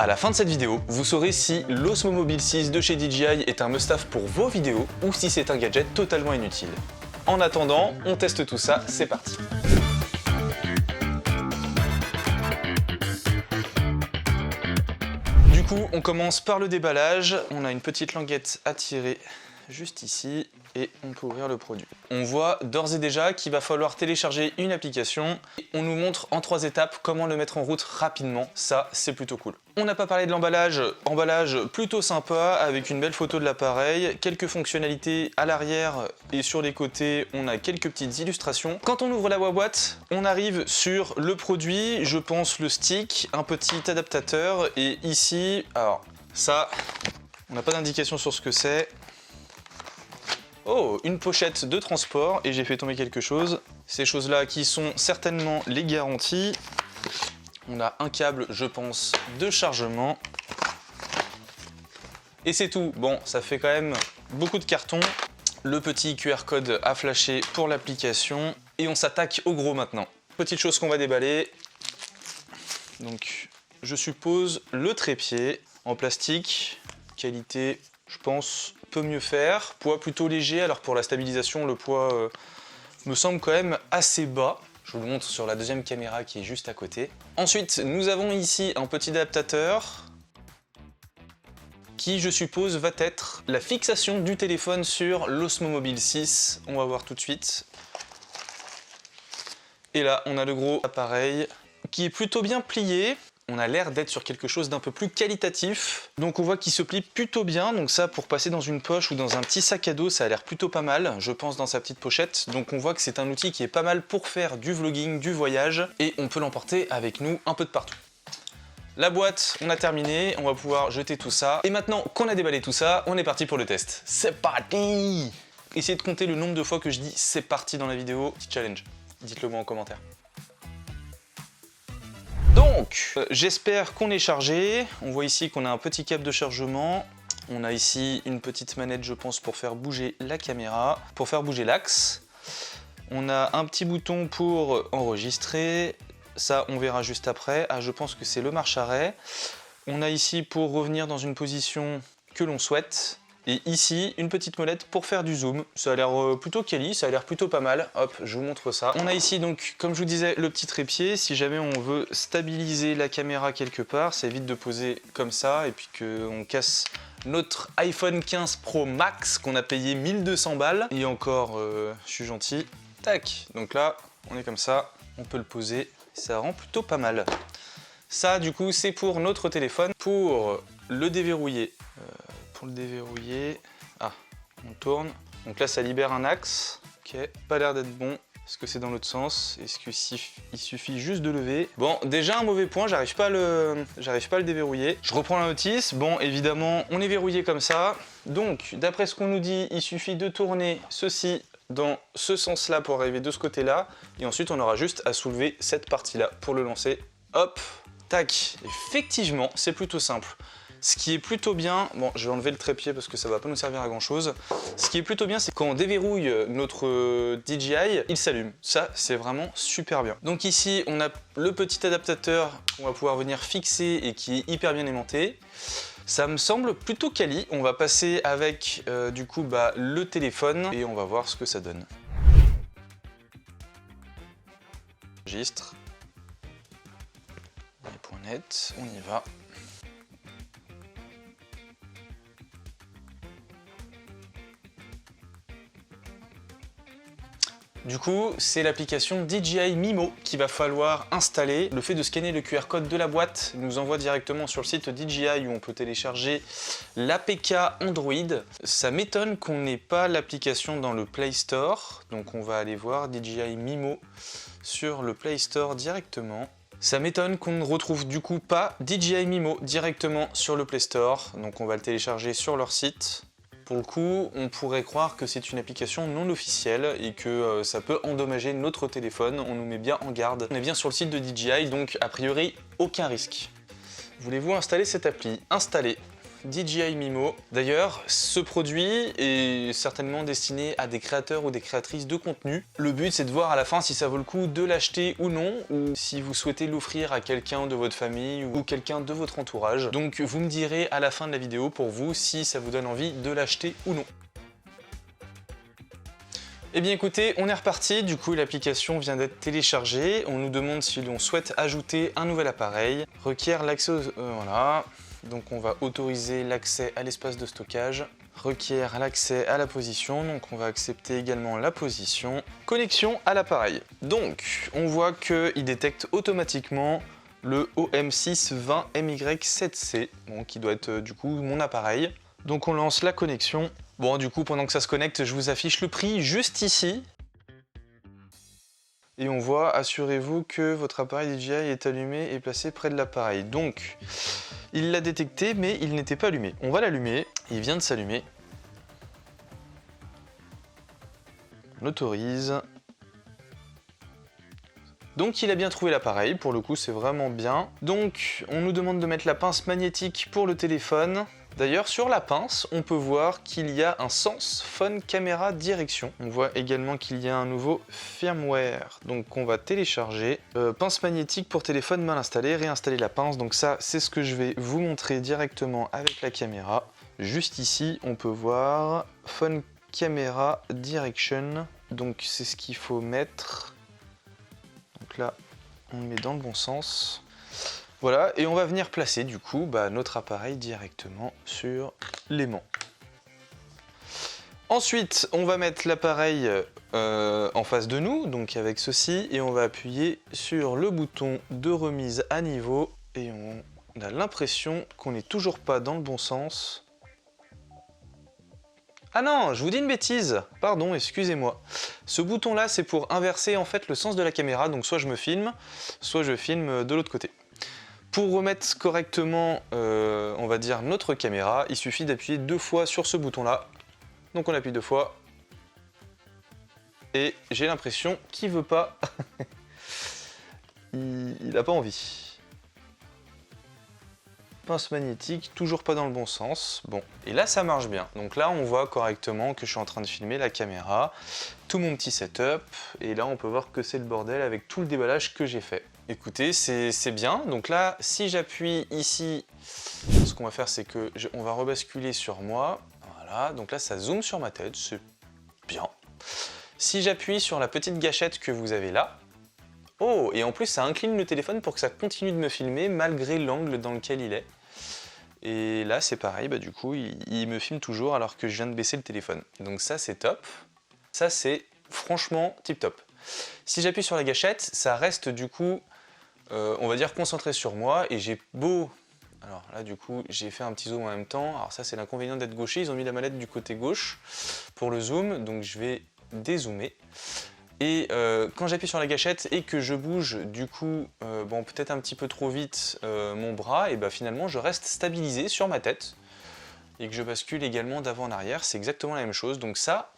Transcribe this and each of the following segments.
À la fin de cette vidéo, vous saurez si l'Osmo Mobile 6 de chez DJI est un must-have pour vos vidéos ou si c'est un gadget totalement inutile. En attendant, on teste tout ça, c'est parti. Du coup, on commence par le déballage. On a une petite languette à tirer juste ici et on peut ouvrir le produit. On voit d'ores et déjà qu'il va falloir télécharger une application. On nous montre en 3 étapes comment le mettre en route rapidement. Ça, c'est plutôt cool. On n'a pas parlé de l'emballage. Emballage plutôt sympa avec une belle photo de l'appareil, quelques fonctionnalités à l'arrière et sur les côtés, on a quelques petites illustrations. Quand on ouvre la boîte, on arrive sur le produit, je pense le stick, un petit adaptateur et ici, alors ça, on n'a pas d'indication sur ce que c'est. Oh, une pochette de transport et j'ai fait tomber quelque chose. Ces choses-là qui sont certainement les garanties. On a un câble, je pense, de chargement. Et c'est tout. Bon, ça fait quand même beaucoup de carton. Le petit QR code à flasher pour l'application. Et on s'attaque au gros maintenant. Petite chose qu'on va déballer. Donc, je suppose le trépied en plastique. Qualité, je pense, peut mieux faire. Poids plutôt léger, alors pour la stabilisation, le poids me semble quand même assez bas. Je vous le montre sur la deuxième caméra qui est juste à côté. Ensuite, nous avons ici un petit adaptateur qui, je suppose, va être la fixation du téléphone sur l'Osmo Mobile 6. On va voir tout de suite. Et là, on a le gros appareil qui est plutôt bien plié. On a l'air d'être sur quelque chose d'un peu plus qualitatif. Donc on voit qu'il se plie plutôt bien. Donc ça, pour passer dans une poche ou dans un petit sac à dos, ça a l'air plutôt pas mal, je pense, dans sa petite pochette. Donc on voit que c'est un outil qui est pas mal pour faire du vlogging, du voyage. Et on peut l'emporter avec nous un peu de partout. La boîte, on a terminé. On va pouvoir jeter tout ça. Et maintenant qu'on a déballé tout ça, on est parti pour le test. C'est parti! Essayez de compter le nombre de fois que je dis c'est parti dans la vidéo. Petit challenge. Dites-le moi en commentaire. Donc, j'espère qu'on est chargé. On voit ici qu'on a un petit câble de chargement. On a ici une petite manette, je pense, pour faire bouger la caméra, pour faire bouger l'axe. On a un petit bouton pour enregistrer. Ça, on verra juste après. Ah, je pense que c'est le marche-arrêt. On a ici pour revenir dans une position que l'on souhaite. Et ici, une petite molette pour faire du zoom. Ça a l'air plutôt quali, ça a l'air plutôt pas mal. Hop, je vous montre ça. On a ici donc, comme je vous disais, le petit trépied. Si jamais on veut stabiliser la caméra quelque part, ça évite de poser comme ça et puis qu'on casse notre iPhone 15 Pro Max qu'on a payé 1200 balles. Et encore, je suis gentil. Tac, donc là, on est comme ça, on peut le poser. Ça rend plutôt pas mal. Ça, du coup, c'est pour notre téléphone. Pour le déverrouiller. Pour le déverrouiller, ah, on tourne. Donc là, ça libère un axe. Ok, pas l'air d'être bon. Est-ce que c'est dans l'autre sens? Est-ce qu'il suffit juste de lever? Bon, déjà un mauvais point, j'arrive pas à le déverrouiller. Je reprends la notice. Bon, évidemment, on est verrouillé comme ça. Donc, d'après ce qu'on nous dit, il suffit de tourner ceci dans ce sens-là pour arriver de ce côté-là. Et ensuite, on aura juste à soulever cette partie-là pour le lancer. Hop, tac. Effectivement, c'est plutôt simple. Ce qui est plutôt bien, bon je vais enlever le trépied parce que ça va pas nous servir à grand chose. Ce qui est plutôt bien, c'est quand on déverrouille notre DJI, il s'allume. Ça, c'est vraiment super bien. Donc ici, on a le petit adaptateur qu'on va pouvoir venir fixer et qui est hyper bien aimanté. Ça me semble plutôt quali. On va passer avec du coup le téléphone et on va voir ce que ça donne. Registre. Les points nets, on y va. Du coup, c'est l'application DJI Mimo qu'il va falloir installer. Le fait de scanner le QR code de la boîte nous envoie directement sur le site DJI où on peut télécharger l'APK Android. Ça m'étonne qu'on n'ait pas l'application dans le Play Store. Donc on va aller voir DJI Mimo sur le Play Store directement. Ça m'étonne qu'on ne retrouve du coup pas DJI Mimo directement sur le Play Store. Donc on va le télécharger sur leur site. Pour le coup, on pourrait croire que c'est une application non officielle et que ça peut endommager notre téléphone. On nous met bien en garde. On est bien sur le site de DJI, donc a priori, aucun risque. Voulez-vous installer cette appli? Installer. DJI Mimo. D'ailleurs, ce produit est certainement destiné à des créateurs ou des créatrices de contenu. Le but, c'est de voir à la fin si ça vaut le coup de l'acheter ou non, ou si vous souhaitez l'offrir à quelqu'un de votre famille ou quelqu'un de votre entourage. Donc vous me direz à la fin de la vidéo pour vous si ça vous donne envie de l'acheter ou non. Eh bien écoutez, on est reparti, du coup l'application vient d'être téléchargée, on nous demande si l'on souhaite ajouter un nouvel appareil, requiert l'accès aux... voilà, donc on va autoriser l'accès à l'espace de stockage, requiert l'accès à la position, donc on va accepter également la position, connexion à l'appareil. Donc on voit qu'il détecte automatiquement le OM620MY7C, bon, qui doit être du coup mon appareil. Donc on lance la connexion. Bon, du coup, pendant que ça se connecte, je vous affiche le prix juste ici. Et on voit, assurez-vous que votre appareil DJI est allumé et placé près de l'appareil. Donc, il l'a détecté, mais il n'était pas allumé. On va l'allumer, il vient de s'allumer. On autorise. Donc il a bien trouvé l'appareil, pour le coup c'est vraiment bien. Donc on nous demande de mettre la pince magnétique pour le téléphone. D'ailleurs sur la pince, on peut voir qu'il y a un sens phone caméra direction. On voit également qu'il y a un nouveau firmware, donc qu'on va télécharger. Pince magnétique pour téléphone mal installée, réinstaller la pince. Donc ça c'est ce que je vais vous montrer directement avec la caméra. Juste ici on peut voir phone camera direction. Donc c'est ce qu'il faut mettre. Donc là, on le met dans le bon sens. Voilà, et on va venir placer du coup notre appareil directement sur l'aimant. Ensuite, on va mettre l'appareil en face de nous, donc avec ceci, et on va appuyer sur le bouton de remise à niveau, et on a l'impression qu'on n'est toujours pas dans le bon sens. Ah non, je vous dis une bêtise, pardon, excusez-moi. Ce bouton-là, c'est pour inverser en fait le sens de la caméra, donc soit je me filme, soit je filme de l'autre côté. Pour remettre correctement, on va dire, notre caméra, il suffit d'appuyer 2 fois sur ce bouton-là. Donc on appuie 2 fois. Et j'ai l'impression qu'il veut pas. il n'a pas envie. Pince magnétique, toujours pas dans le bon sens. Bon, et là ça marche bien. Donc là on voit correctement que je suis en train de filmer la caméra, tout mon petit setup, et là on peut voir que c'est le bordel avec tout le déballage que j'ai fait. Écoutez, c'est bien. Donc là, si j'appuie ici, ce qu'on va faire c'est que on va rebasculer sur moi. Voilà, donc là ça zoome sur ma tête, c'est bien. Si j'appuie sur la petite gâchette que vous avez là, oh, et en plus ça incline le téléphone pour que ça continue de me filmer malgré l'angle dans lequel il est. Et là c'est pareil, du coup il me filme toujours alors que je viens de baisser le téléphone. Donc ça c'est top, ça c'est franchement tip top. Si j'appuie sur la gâchette, ça reste du coup, on va dire concentré sur moi, et j'ai beau... Alors là du coup j'ai fait un petit zoom en même temps, alors ça c'est l'inconvénient d'être gaucher, ils ont mis la manette du côté gauche pour le zoom, donc je vais dézoomer. Et quand j'appuie sur la gâchette et que je bouge du coup peut-être un petit peu trop vite mon bras, et finalement je reste stabilisé sur ma tête et que je bascule également d'avant en arrière, c'est exactement la même chose. Donc ça,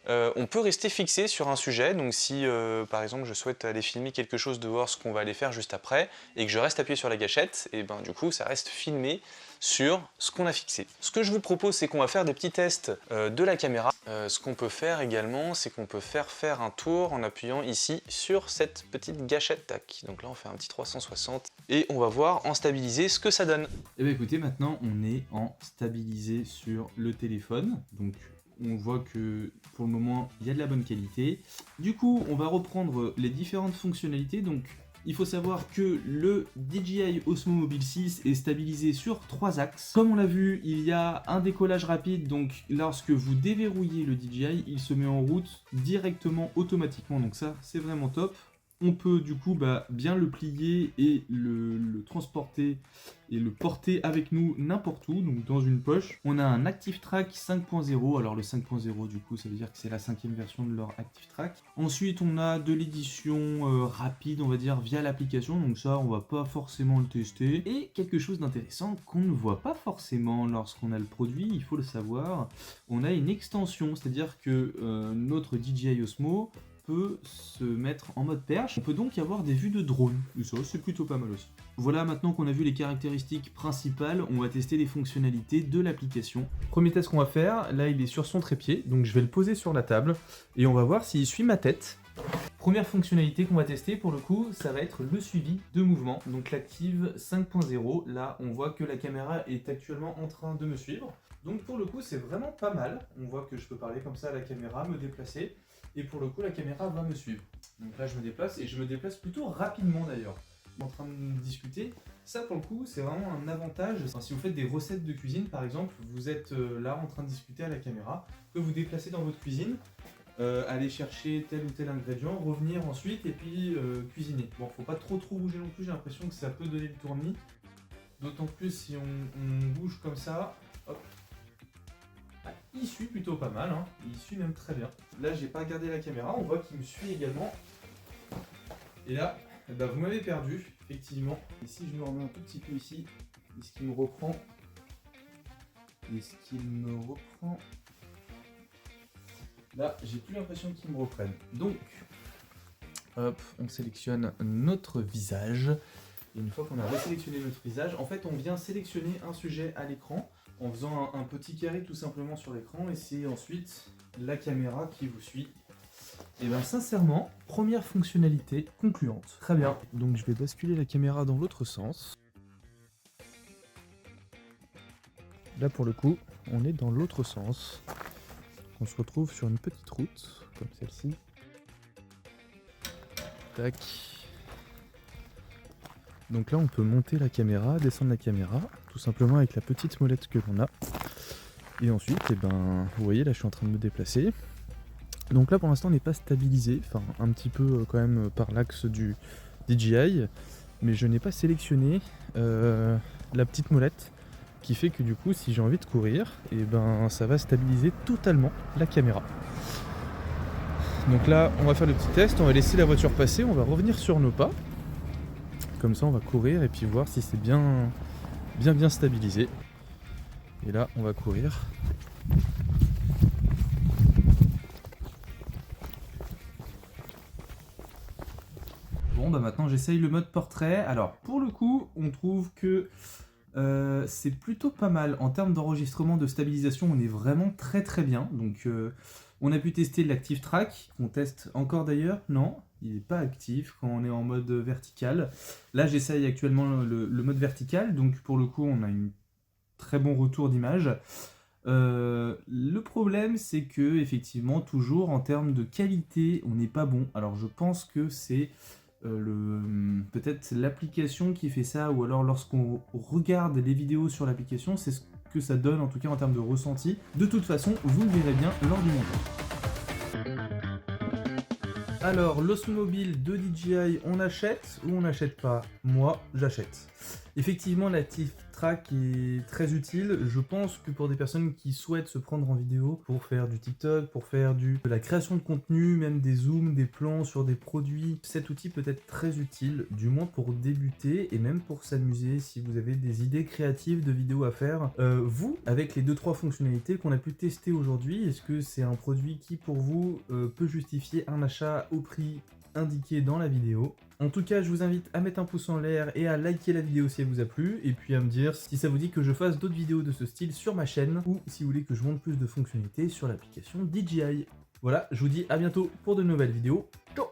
on peut rester fixé sur un sujet, donc si par exemple je souhaite aller filmer quelque chose dehors, ce qu'on va aller faire juste après, et que je reste appuyé sur la gâchette, et du coup ça reste filmé sur ce qu'on a fixé. Ce que je vous propose, c'est qu'on va faire des petits tests de la caméra. Ce qu'on peut faire également, c'est qu'on peut faire un tour en appuyant ici sur cette petite gâchette. Tac. Donc là on fait un petit 360 et on va voir en stabilisé ce que ça donne. Et bien écoutez, maintenant on est en stabilisé sur le téléphone, donc on voit que pour le moment il y a de la bonne qualité. Du coup on va reprendre les différentes fonctionnalités. Donc il faut savoir que le DJI Osmo Mobile 6 est stabilisé sur 3 axes. Comme on l'a vu, il y a un décollage rapide, donc lorsque vous déverrouillez le DJI, il se met en route directement automatiquement, donc ça c'est vraiment top. On peut du coup bien le plier et le transporter et le porter avec nous n'importe où, donc dans une poche. On a un Active Track 5.0, alors le 5.0 du coup ça veut dire que c'est la 5e version de leur Active Track. Ensuite on a de l'édition rapide, on va dire, via l'application, donc ça on va pas forcément le tester. Et quelque chose d'intéressant qu'on ne voit pas forcément lorsqu'on a le produit, il faut le savoir, on a une extension, c'est-à-dire que notre DJI Osmo peut se mettre en mode perche. On peut donc avoir des vues de drone, et ça c'est plutôt pas mal aussi. Voilà, maintenant qu'on a vu les caractéristiques principales, on va tester les fonctionnalités de l'application. Premier test qu'on va faire, là il est sur son trépied, donc je vais le poser sur la table et on va voir s'il suit ma tête. Première fonctionnalité qu'on va tester pour le coup, ça va être le suivi de mouvement, donc l'Active 5.0. Là on voit que la caméra est actuellement en train de me suivre. Donc pour le coup c'est vraiment pas mal, on voit que je peux parler comme ça à la caméra, me déplacer, et pour le coup la caméra va me suivre. Donc là je me déplace, et je me déplace plutôt rapidement d'ailleurs. En train de discuter, ça pour le coup c'est vraiment un avantage. Enfin, si vous faites des recettes de cuisine par exemple, vous êtes là en train de discuter à la caméra, vous pouvez vous déplacer dans votre cuisine, aller chercher tel ou tel ingrédient, revenir ensuite et puis cuisiner. Bon, faut pas trop bouger non plus, j'ai l'impression que ça peut donner le tournis, d'autant plus si on bouge comme ça, hop. Ah, il suit plutôt pas mal, hein. Il suit même très bien. Là j'ai pas regardé la caméra, on voit qu'il me suit également, et là bah, vous m'avez perdu, effectivement. Et si je me remets un tout petit peu ici, est-ce qu'il me reprend? Est-ce qu'il me reprend? Là, j'ai plus l'impression qu'il me reprenne. Donc, hop, on sélectionne notre visage. Et une fois qu'on a resélectionné notre visage, en fait, on vient sélectionner un sujet à l'écran en faisant un petit carré tout simplement sur l'écran. Et c'est ensuite la caméra qui vous suit. Et bien sincèrement, première fonctionnalité concluante. Très bien. Donc je vais basculer la caméra dans l'autre sens. Là pour le coup, on est dans l'autre sens. On se retrouve sur une petite route, comme celle-ci. Tac. Donc là on peut monter la caméra, descendre la caméra, tout simplement avec la petite molette que l'on a. Et ensuite, eh ben, vous voyez là je suis en train de me déplacer. Donc là pour l'instant on n'est pas stabilisé, enfin un petit peu quand même par l'axe du DJI, mais je n'ai pas sélectionné la petite molette qui fait que du coup si j'ai envie de courir, et ben ça va stabiliser totalement la caméra. Donc là on va faire le petit test, on va laisser la voiture passer, on va revenir sur nos pas, comme ça on va courir et puis voir si c'est bien stabilisé. Et là on va courir. Bon bah maintenant j'essaye le mode portrait. Alors pour le coup on trouve que c'est plutôt pas mal en termes d'enregistrement, de stabilisation, on est vraiment très bien. Donc on a pu tester l'Active Track, qu'on teste encore d'ailleurs, non, il n'est pas actif quand on est en mode vertical. Là j'essaye actuellement le mode vertical, donc pour le coup on a un très bon retour d'image. Le problème c'est que effectivement toujours en termes de qualité on n'est pas bon. Alors je pense que c'est peut-être l'application qui fait ça, ou alors lorsqu'on regarde les vidéos sur l'application, c'est ce que ça donne en tout cas en termes de ressenti. De toute façon, vous le verrez bien lors du montage. Alors, l'Osmobile de DJI, on achète ou on n'achète pas? Moi, j'achète. Effectivement, l'Active Track est très utile. Je pense que pour des personnes qui souhaitent se prendre en vidéo pour faire du TikTok, pour faire de la création de contenu, même des zooms, des plans sur des produits, cet outil peut être très utile, du moins pour débuter et même pour s'amuser si vous avez des idées créatives de vidéos à faire. Vous, avec les 2-3 fonctionnalités qu'on a pu tester aujourd'hui, est-ce que c'est un produit qui pour vous peut justifier un achat au prix indiqué dans la vidéo? En tout cas, je vous invite à mettre un pouce en l'air et à liker la vidéo si elle vous a plu, et puis à me dire si ça vous dit que je fasse d'autres vidéos de ce style sur ma chaîne, ou si vous voulez que je montre plus de fonctionnalités sur l'application DJI. Voilà, je vous dis à bientôt pour de nouvelles vidéos. Ciao!